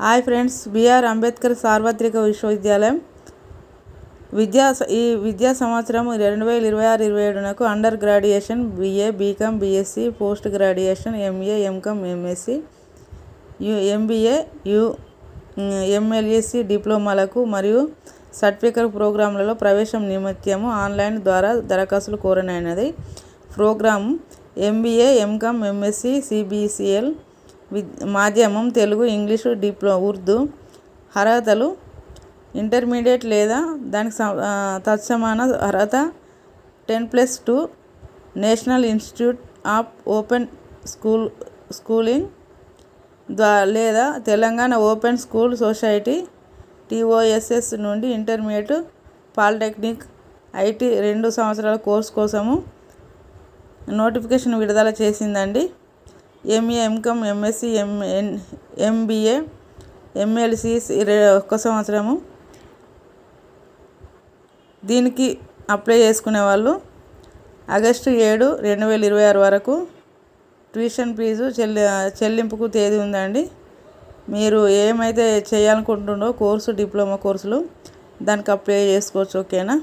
Hi friends, BR Ambedkar సార్వత్రిక విశ్వవిద్యాలయం ఈ విద్యా సంవత్సరం 2026-27 under graduation BA, BCom, BSc, post graduation MA, MCom, MSc, MBA, MLSc డిప్లొమాలకు మరియు సర్టిఫికేట్ ప్రోగ్రాంలలో ప్రవేశం నిమిత్తము ఆన్లైన్ ద్వారా దరఖాస్తులు కోరనైనది. Program MBA, MCom, MSc, CBCL, మాధ్యమం తెలుగు, ఇంగ్లీషు, ఉర్దూ. అర్హతలు ఇంటర్మీడియట్ లేదా దానికి తత్సమాన అర్హత 10+2 national institute of open schooling లేదా Telangana open school society TOSS నుండి ఇంటర్మీడియట్, పాలిటెక్నిక్, IT 2 సంవత్సరాల కోర్సు కోసము నోటిఫికేషన్ విడుదల చేసిందండి. MA, MCom, MSc, MBA, MLC 1 సంవత్సరము. దీనికి అప్లై చేసుకునే వాళ్ళు ఆగస్టు 7, 2026 వరకు ట్యూషన్ ఫీజు చెల్లింపుకు తేదీ ఉందండి. మీరు ఏమైతే చేయాలనుకుంటుండో కోర్సు, డిప్లొమా కోర్సులు దానికి అప్లై చేసుకోవచ్చు. ఓకేనా.